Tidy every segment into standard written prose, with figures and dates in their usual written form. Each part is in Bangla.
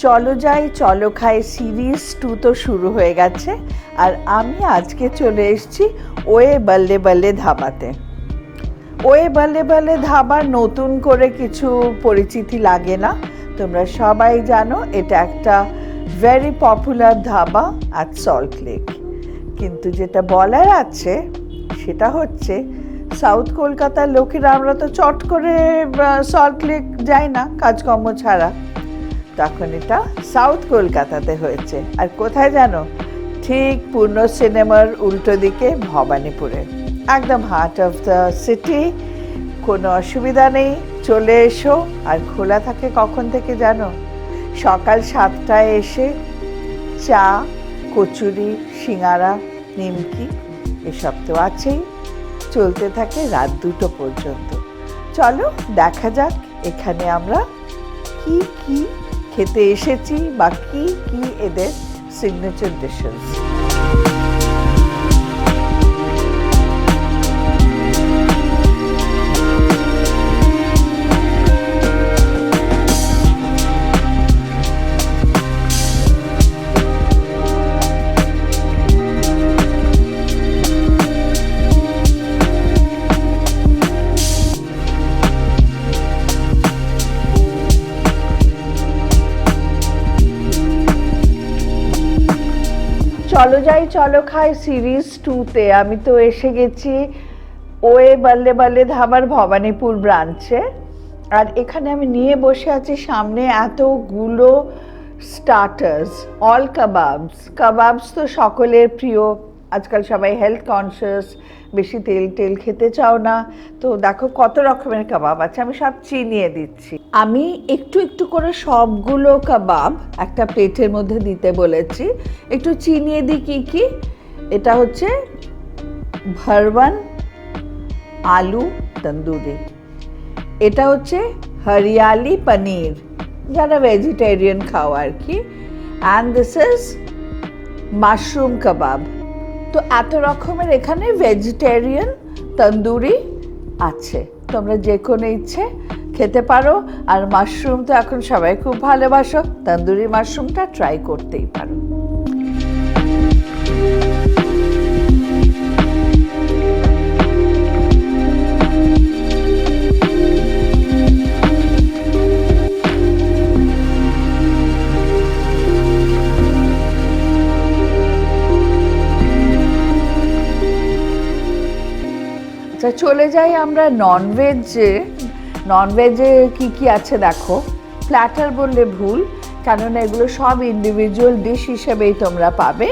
চলো যাই চলো খাই সিরিজ 2 তো শুরু হয়ে গেছে, আর আমি আজকে চলে এসেছি ওয়ে বল্লে বল্লে ধাবাতে। ওয়ে বল্লে বল্লে ধাবার নতুন করে কিছু পরিচিতি লাগে না, তোমরা সবাই জানো এটা একটা very popular dhaba at salt lake. কিন্তু যেটা বলার আছে সেটা হচ্ছে সাউথ কলকাতার লোকেরা আমরা তো চট করে সল্ট লেক যাই না কাজকর্ম ছাড়া, তখন এটা সাউথ কলকাতাতে হয়েছে। আর কোথায় জানো? ঠিক পূর্ণ সিনেমার উল্টো দিকে ভবানীপুরে, একদম হার্ট অফ দ্য সিটি। কোনো অসুবিধা নেই, চলে এসো। আর খোলা থাকে কখন থেকে জানো? সকাল 7টায় এসে চা, কচুরি, সিঙ্গারা, নিমকি এসব তো আছেই, চলতে থাকে রাত 2টো পর্যন্ত। চলো দেখা যাক এখানে আমরা কি কি খেতে এসেছি বা কি কি এদের সিগনেচার ডিশেস। চলো যাই চলো খাই সিরিজ 2তে আমি তো এসে গেছি ওয়ে বল্লে বল্লে ধাবার ভবানীপুর ব্রাঞ্চে। আর এখানে আমি নিয়ে বসে আছি সামনে এতগুলো স্টার্টার্স, অল কাবাবস তো সকলের প্রিয়। আজকাল সবাই হেলথ কনসিয়াস, বেশি তেল খেতে চাও না, তো দেখো কত রকমের কাবাব আছে, আমি সব চিনিয়ে দিচ্ছি। আমি একটু একটু করে সবগুলো কাবাব একটা প্লেটের মধ্যে দিতে বলেছি। একটু চিনিয়ে দিই কি কি। এটা হচ্ছে ভরওয়ান আলু তন্দুরি, এটা হচ্ছে হরিয়ালি পনির, যারা ভেজিটেরিয়ান খাও আর কি, অ্যান্ড দিস ইজ মাশরুম কাবাব। তো এত রকমের এখানে ভেজিটেরিয়ান তন্দুরি আছে, তোমরা যে কোনো ইচ্ছে খেতে পারো। আর মাশরুম তো এখন সবাই খুব ভালোবাসো, তন্দুরি মাশরুমটা ট্রাই করতেই পারো। চলে যাই আমরা ননভেজে কি কি আছে দেখো। প্ল্যাটার বললে ভুল, কেননা এগুলো সব ইন্ডিভিজুয়াল ডিশ হিসেবেই তোমরা পাবে।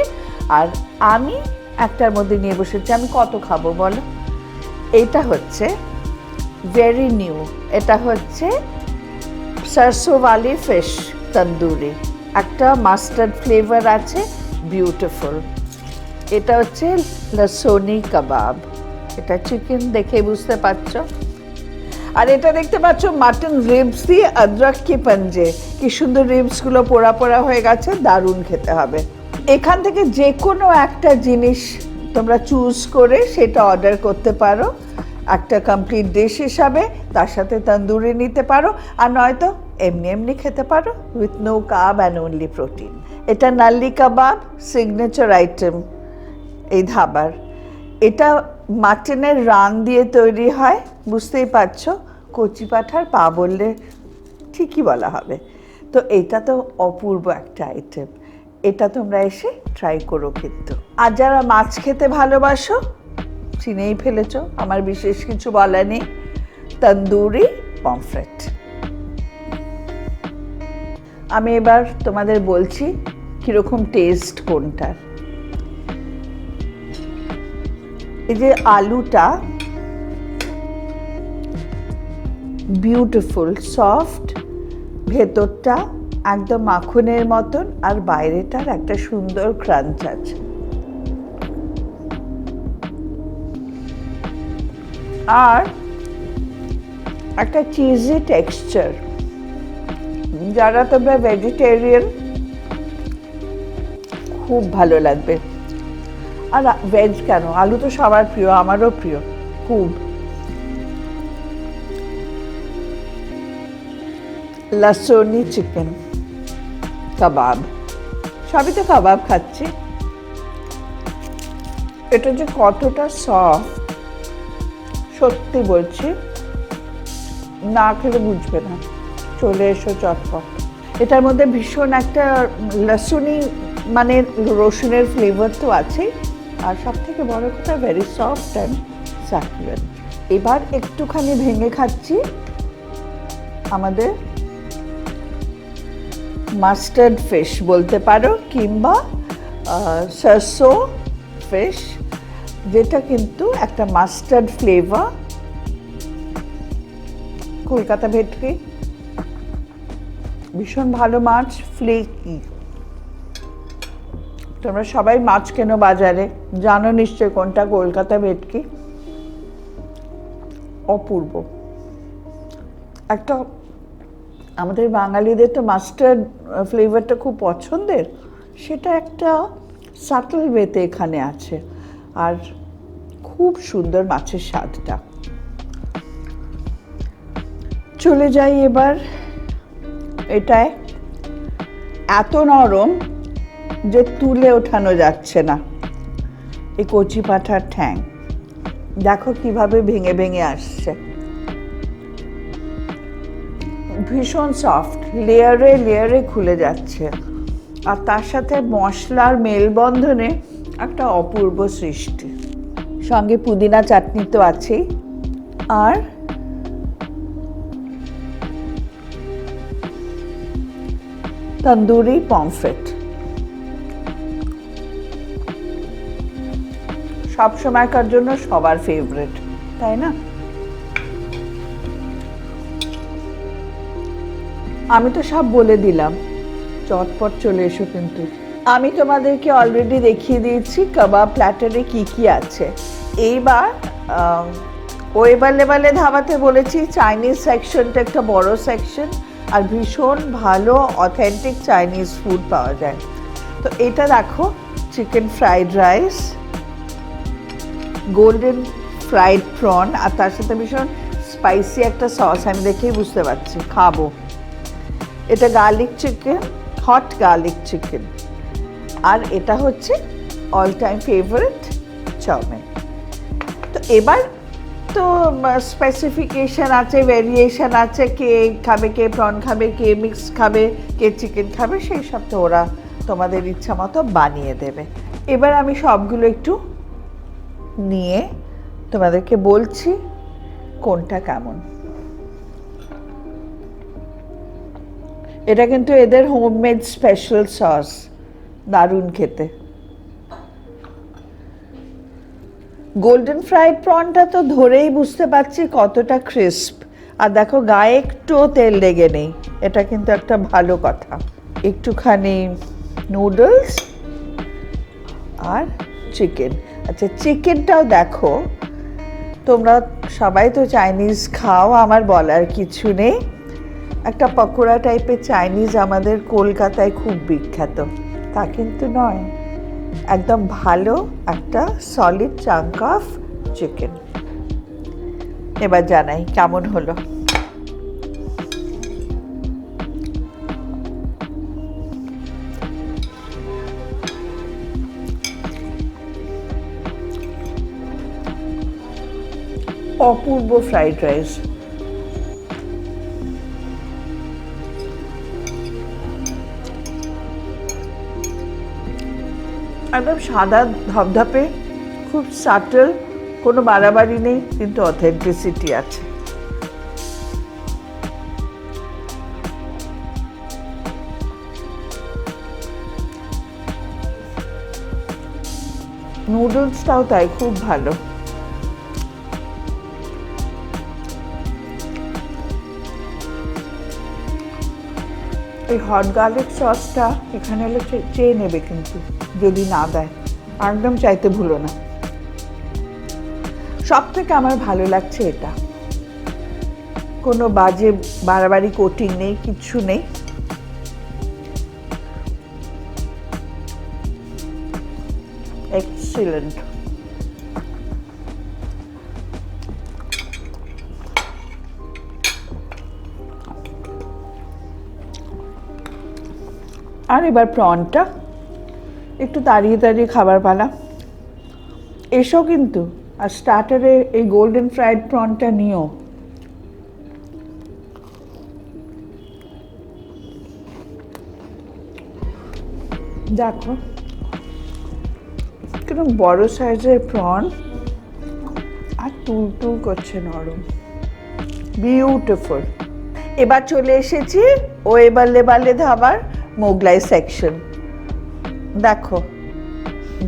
আর আমি একটার মধ্যে নিয়ে বসেছি, আমি কত খাবো বলো। এটা হচ্ছে ভেরি নিউ, এটা হচ্ছে সরসোওয়ালি ফিশ তন্দুরি, একটা মাস্টার্ড ফ্লেভার আছে, বিউটিফুল। এটা হচ্ছে লসনি কাবাব, এটা চিকেন দেখে বুঝতে পারছো। আর এটা দেখতে পাচ্ছ মাটন রিবস দিয়ে অদরক কি পাঞ্জে, কি সুন্দর রিবসগুলো পোড়া পোড়া হয়ে গেছে, দারুণ খেতে হবে। এখান থেকে যে কোনো একটা জিনিস তোমরা চুজ করে সেটা অর্ডার করতে পারো একটা কমপ্লিট ডিশ হিসাবে, তার সাথে তন্দুরি নিতে পারো, আর নয়তো এমনি খেতে পারো with no carb and only protein. এটা নাল্লি কাবাব, সিগনেচার আইটেম এই ধাবার। এটা মাটনের রান দিয়ে তৈরি হয়, বুঝতেই পারছো, কচি পাঁঠার পা বললে ঠিকই বলা হবে। তো এটা তো অপূর্ব একটা আইটেম, এটা তোমরা এসে ট্রাই করো কিন্তু। আর যারা মাছ খেতে ভালোবাসো, চিনেই ফেলেছো, আমার বিশেষ কিছু বলা নেই, তন্দুরি পমফ্রেট। আমি এবার তোমাদের বলছি কীরকম টেস্ট কোনটার। এই যে আলুটা বিউটিফুল সফট, ভেতরটা একদম মাখনের মতন, আর বাইরেটার একটা সুন্দর ক্রাঞ্চ আছে। আর একটা চিজি টেক্সচার। যারা তোমরা ভেজিটেরিয়ান খুব ভালো লাগবে। আর ভেজ কেন, আলু তো সবার প্রিয়, আমারও প্রিয় খুব। লসনি চিকেন, কাবাব, সবই তো কাবাব খাচ্ছি। এটা যে কতটা সফট সত্যি বলছি, না খেলে বুঝবে না। চলে এসো চটপট। এটার মধ্যে ভীষণ একটা লসুনি মানে রসুনের ফ্লেভার তো আছেই, আর সব থেকে বড় কথা ভেরি সফট অ্যান্ড সাকুলেন্ট। এবার একটুখানি ভেঙে খাচ্ছি আমাদের মাস্টার্ড ফিশ বলতে পারো, কিংবা সরসো ফিশ, যেটা কিন্তু একটা মাস্টার্ড ফ্লেভার। কলকাতা ভেটকি ভীষণ ভালো মাছ, ফ্লেকি। তোমরা সবাই মাছ কেনো বাজারে, জানো নিশ্চয় কোনটা কলকাতা ভেটকি। অপূর্ব একটা, আমাদের বাঙালিদের তো মাস্টার্ড ফ্লেভারটা খুব পছন্দের, সেটা একটা সাটল ওয়েতে এখানে আছে, আর খুব সুন্দর মাছের স্বাদটা। চলে যাই এবার, এটায় এত নরম যে তুলে ওঠানো যাচ্ছে না। এই কচি পাঁঠার ঠ্যাং দেখো কিভাবে ভেঙে ভেঙে আসছে, ভীষণ সফট, লেয়ারে লেয়ারে খুলে যাচ্ছে, আর তার সাথে মশলার মেলবন্ধনে একটা অপূর্ব সৃষ্টি। সঙ্গে পুদিনা চাটনি তো আছেই, আর তন্দুরি পমফ্রেট। সব সময়কার জন্য সবার ফেভারিট, তাই না? আমি তো সব বলে দিলাম, চটপট চলে এসো। কিন্তু আমি তোমাদেরকে অলরেডি দেখিয়ে দিয়েছি কাবাব প্ল্যাটারে কি কি আছে। এইবার ওয়ে বাল্লে বাল্লে ধাবাতে বলেছি চাইনিজ সেকশনটা একটা বড় সেকশন, আর ভীষণ ভালো অথেন্টিক চাইনিজ ফুড পাওয়া যায়। তো এটা দেখো, chicken fried rice, golden fried prawn, আর তার সাথে ভীষণ স্পাইসি একটা সস, আমি দেখেই বুঝতে পারছি খাবো। এটা garlic chicken, hot garlic chicken, আর এটা হচ্ছে অল টাইম ফেভারিট চাউমিন। তো এবার তো স্পেসিফিকেশন আছে, ভেরিয়েশন আছে, কে খাবে, কে প্রন খাবে, কে মিক্স খাবে, কে চিকেন খাবে, সেই সব তো ওরা তোমাদের ইচ্ছা মতো বানিয়ে দেবে। এবার আমি সবগুলো একটু নিয়ে তোমাদেরকে বলছি কোনটা কেমন। এটা কিন্তু এদের হোমমেড স্পেশাল সস, দারুণ খেতে। গোল্ডেন ফ্রাইড প্রনটা তো ধরেই বুঝতে পারছি কতটা ক্রিস্প, আর দেখো গায়ে একটুও তেল লেগে নেই, এটা কিন্তু একটা ভালো কথা। একটুখানি নুডলস আর চিকেন। আচ্ছা, চিকেনটাও দেখো, তোমরা সবাই তো চাইনিজ খাও, আমার বলার কিছু নেই। একটা পকোড়া টাইপের চাইনিজ আমাদের কলকাতায় খুব বিখ্যাত, তা কিন্তু নয়, একদম ভালো একটা সলিড চাঙ্ক অফ চিকেন। এবার জানাই কেমন হলো। অপূর্ব ফ্রাইড রাইস, একদম সাদা ধপধপে, খুব সাটল, কোনো বাড়াবাড়ি নেই, কিন্তু অথেন্টিসিটি আছে। নুডলসটাও তাই, খুব ভালো। এই হট গার্লিক সসটা এখানে হলে চেয়ে নেবে, কিন্তু যদি না দেয় একদম চাইতে ভুলো না। সব থেকে আমার ভালো লাগছে এটা, কোনো বাজে বাড়াবাড়ি কোটিং নেই, কিচ্ছু নেই। এক্সিলেন্ট। আর এবার প্রনটা একটু তাড়িয়ে তাড়িয়ে খাবার পালা। এসো কিন্তু, আর স্টার্টারে এই গোল্ডেন ফ্রাইড প্রনটা নিও। দেখো কিরকম বড় সাইজের প্রন, আর তুলতুল করছে নরম, বিউটিফুল। এবার চলে এসেছি ওয়ে বাল্লে বাল্লে ধাবার মোগলাই সেকশন। দেখো,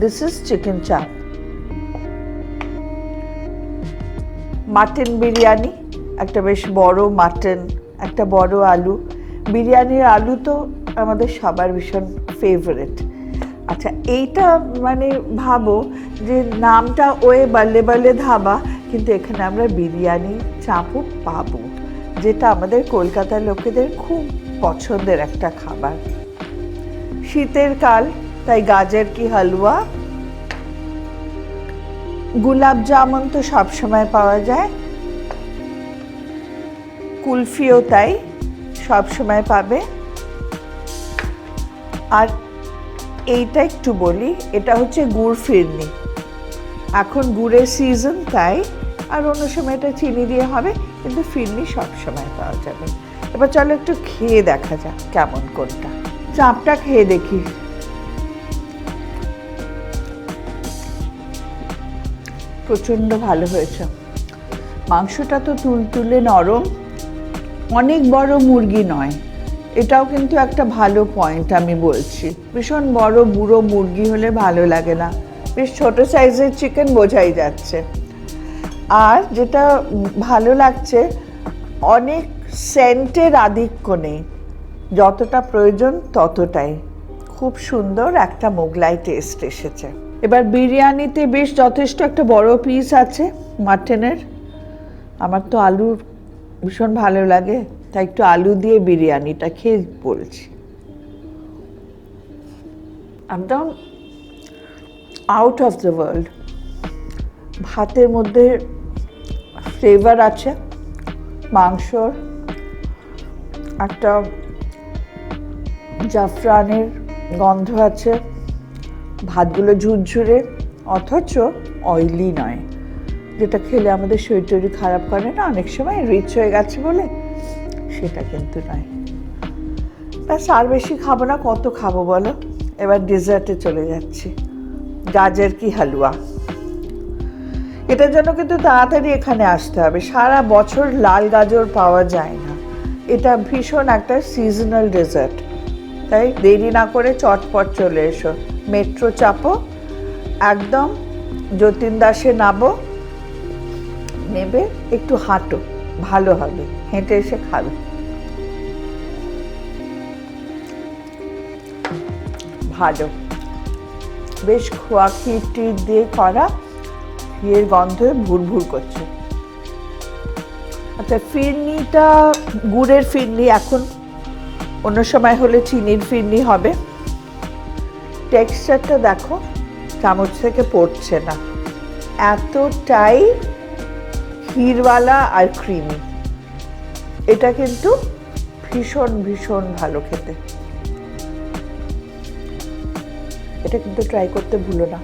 দিস ইজ চিকেন চাপ, মাটন বিরিয়ানি, একটা বেশ বড় মাটন, একটা বড় আলু। বিরিয়ানির আলু তো আমাদের সবার ভীষণ ফেভারিট। আচ্ছা, এইটা মানে ভাবো যে নামটা ওয়ে বাল্লে বাল্লে ধাবা, কিন্তু এখানে আমরা বিরিয়ানি চাপও পাবো, যেটা আমাদের কলকাতার লোকেদের খুব পছন্দের একটা খাবার। শীতের কাল, তাই গাজর কি হালুয়া, গোলাপ জামুন তো সবসময় পাওয়া যায়, কুলফিও তাই সবসময় পাবে। আর এইটা একটু বলি, এটা হচ্ছে গুড় ফিরনি। এখন গুড়ের সিজন তাই, আর অন্য সময় এটা চিনি দিয়ে হবে, কিন্তু ফিরনি সবসময় পাওয়া যাবে। এবার চলো একটু খেয়ে দেখা যাক কেমন কোনটা। চাপটা খেয়ে দেখি। প্রচণ্ড ভালো হয়েছে। মাংসটা তো তুলতুলে নরম, অনেক বড় মুরগি নয়, এটাও কিন্তু একটা ভালো পয়েন্ট আমি বলছি। ভীষণ বড় বুড়ো মুরগি হলে ভালো লাগে না, বেশ ছোট সাইজের চিকেন বোঝাই যাচ্ছে। আর যেটা ভালো লাগছে, অনেক সেন্টের আধিক্য নেই, যতটা প্রয়োজন ততটাই। খুব সুন্দর একটা মোগলাই টেস্ট এসেছে। এবার বিরিয়ানিতে বেশ যথেষ্ট একটা বড় পিস আছে মাটনের। আমার তো আলুর ভীষণ ভালো লাগে, তাই একটু আলু দিয়ে বিরিয়ানিটা খেয়ে বলছি। একদম আউট অফ দ্য ওয়ার্ল্ড। ভাতের মধ্যে ফ্লেভার আছে, মাংসর একটা জাফরানের গন্ধ আছে, ভাতগুলো ঝুরঝুরে অথচ অয়েলি নয়, যেটা খেলে আমাদের শরীর টরীর খারাপ করে না অনেক সময়, রিচ হয়ে গেছে বলে, সেটা কিন্তু নয়। ব্যাস, আর বেশি খাবো না, কত খাবো বলো। এবার ডেজার্টে চলে যাচ্ছি। গাজর কি হালুয়া, এটার জন্য কিন্তু তাড়াতাড়ি এখানে আসতে হবে, সারা বছর লাল গাজর পাওয়া যায় না। এটা ভীষণ একটা সিজনাল ডেজার্ট, তাই দেরি না করে চটপট চলে এসো। মেট্রো চাপো, একদম যতীন দাসে নামো, নেবে একটু হাঁটো, ভালো হবে, হেঁটে এসে খাবে। ভালো, বেশ খোয়া ক্ষীর দিয়ে করা, ঘিয়ের গন্ধে ভুরভুর করছে। আচ্ছা, ফিরনিটা গুড়ের ফিরনি, এখন অন্য সময় হলে চিনির ফিরনি হবে। টেক্সচারটা দেখো, চামচ থেকে পড়ছে না, এতটাই ক্ষীরওয়ালা আর ক্রিমি। এটা কিন্তু ভীষণ ভীষণ ভালো খেতে, এটা কিন্তু ট্রাই করতে ভুলো না।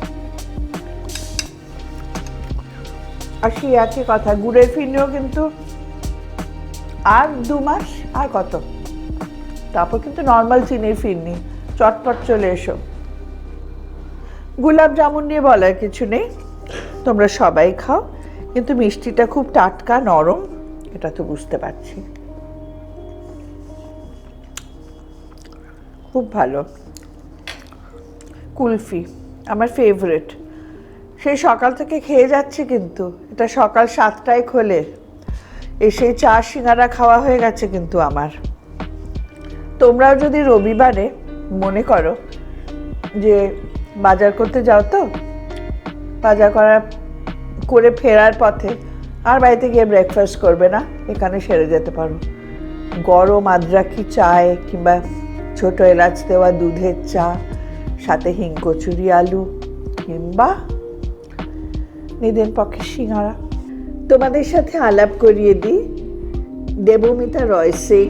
আর সেই একই কথা, গুড়ের ফিরনিও কিন্তু আর 2 মাস, আর কত, তারপর কিন্তু নর্মাল চিনির ফিরনি। চটপট চলে এসো। গোলাপ জামুন নিয়ে বলার কিছু নেই, তোমরা সবাই খাও, কিন্তু মিষ্টিটা খুব টাটকা নরম, এটা তো বুঝতে পারছি। খুব ভালো। কুলফি আমার ফেভারিট, সেই সকাল থেকে খেয়ে যাচ্ছি, কিন্তু এটা সকাল 7টায় খোলে, এসে চা সিঙ্গারা খাওয়া হয়ে গেছে কিন্তু আমার। তোমরাও যদি রবিবারে মনে করো যে বাজার করতে যাও, তো বাজার করে ফেরার পথে আর বাড়িতে গিয়ে ব্রেকফাস্ট করবে না, এখানে সেরে যেতে পারো। গরম আদ্রাকি চায় কিংবা ছোট এলাচ দেওয়া দুধের চা, সাথে হিং কচুরি আলু, কিংবা নিদেন পক্ষে সিঙ্গারা। তোমাদের সাথে আলাপ করিয়ে দিই দেবমিতা রয় Singh,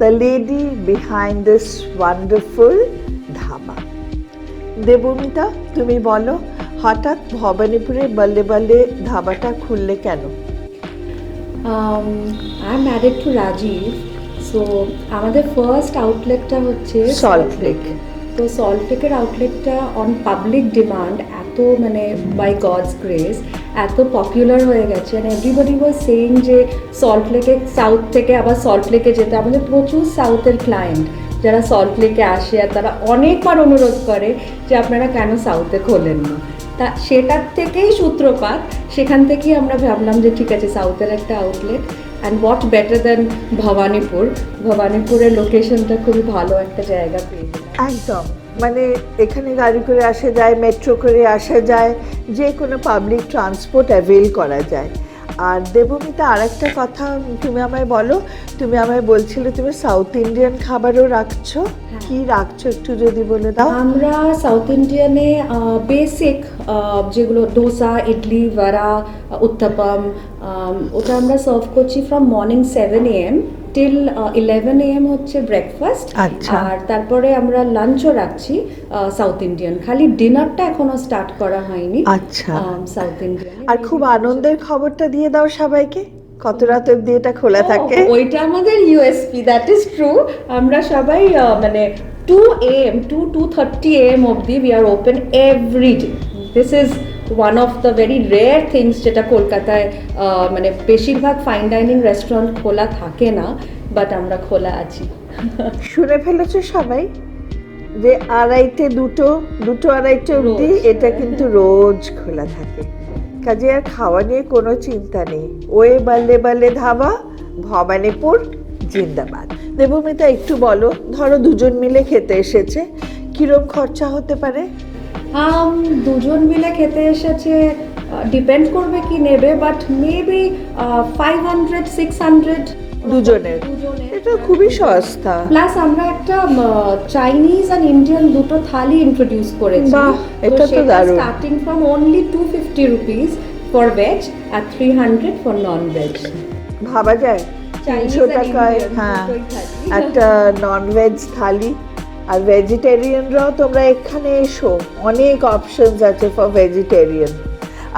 the lady behind this wonderful dhaba. Debmita, তুমি বলো হঠাৎ ভবানীপুরে বল্লে বল্লে ধাবাটা খুললে কেন? I am married to Rajiv, so আমাদের ফার্স্ট আউটলেটটা হচ্ছে সল্ট লেক। তো সল্ট লেকের আউটলেটটা অন পাবলিক ডিমান্ড এত মানে বাই গডস গ্রেস এত পপুলার হয়ে গেছে, অ্যান্ড এভরিবডি ওয়াজ সেইং যে সল্ট লেকে সাউথ থেকে আবার সল্ট লেকে যেতে। আমাদের প্রচুর সাউথের ক্লায়েন্ট যারা সল্ট লেকে আসে, আর তারা অনেকবার অনুরোধ করে যে আপনারা কেন সাউথে খোলেন না। তা সেটার থেকেই সূত্রপাত, সেখান থেকেই আমরা ভাবলাম যে ঠিক আছে সাউথের একটা outlet, and what better than Bhowanipore. ভবানীপুরের লোকেশনটা খুবই ভালো একটা জায়গা পেয়ে গেলাম। একদম, মানে এখানে গাড়ি করে আসা যায়, মেট্রো করে আসা যায়, যে কোনো পাবলিক ট্রান্সপোর্ট অ্যাভেল করা যায়। আর দেবমিতা, আর একটা কথা তুমি আমায় বলো, তুমি আমায় বলছিলে তুমি সাউথ ইন্ডিয়ান খাবারও রাখছো, কি রাখছো একটু যদি বলে দাও। আমরা সাউথ ইন্ডিয়ানে বেসিক যেগুলো ডোসা, ইডলি, ভাড়া, উত্তাপাম, ওটা আমরা সার্ভ করছি from morning 7 AM till 11 AM হচ্ছে ব্রেকফাস্ট। আচ্ছা। আর তারপরে আমরা লাঞ্চও রাখছি সাউথ ইন্ডিয়ান, খালি ডিনারটা এখনো স্টার্ট করা হয়নি। আচ্ছা। South Indian. আর খুব আনন্দের খবরটা দিয়ে দাও সবাইকে, কত রাত অবধি এটা খোলা থাকে? ওইটা আমাদের ইউএসপি, দ্যাট ইজ ট্রু। আমরা সবাই মানে 2 AM to 2:30 AM অবধি we are open every day. This is one of the very rare things যেটা কলকাতায় মানে বেশিরভাগ ফাইন ডাইনিং রেস্টুরেন্ট খোলা থাকে না, বাট আমরা খোলা আছি। শুনে ফেলেছো সবাই যে 2:30 অবধি এটা কিন্তু রোজ খোলা থাকে, কাজে আর খাওয়া নিয়ে কোনো চিন্তা নেই। ওয়ে বল্লে বল্লে ধাবা, ভবানীপুর জিন্দাবাদ। দেবমিতা, একটু বলো, ধরো দুজন মিলে খেতে এসেছে, কিরম খরচা হতে পারে? দুজন মিলে খেতে এসেছে, ডিপেন্ড করবে কি নেবে, বাট মেবি 500-600 দুজনের। এটা খুবই সস্তা। প্লাস আমরা একটা চাইনিজ আর ইন্ডিয়ান দুটো থালি ইন্ট্রোডিউস করেছি। বাহ, এটা তো দারুণ। Starting from only 250 rupees for veg আর 300 ফর নন ভেজ। ভাবা যায় 300 টাকায় হ্যাঁ একটা ননভেজ থালি। আর ভেজিটেরিয়ানরাও তোমরা এখানে এসো, অনেক অপশনস আছে ফর ভেজিটেরিয়ান।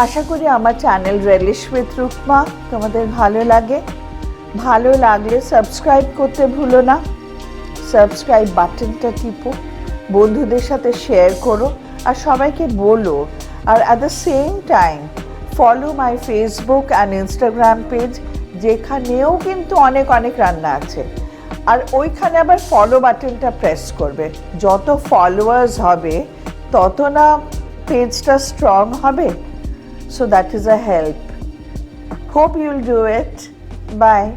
আশা করি আমার চ্যানেল রেলিশ উইথ রুকমা তোমাদের ভালো লাগে। ভালো লাগলে সাবস্ক্রাইব করতে ভুলো না, সাবস্ক্রাইব বাটনটা টিপো, বন্ধুদের সাথে শেয়ার করো আর সবাইকে বলো। আর at the same time follow my Facebook and Instagram page, যেখানেও কিন্তু অনেক অনেক রান্না আছে। আর ওইখানে আবার ফলো বাটনটা প্রেস করবে, যত ফলোয়ার্স হবে তত না পেজটা স্ট্রং হবে। So that is a help. Hope you will do it. Bye.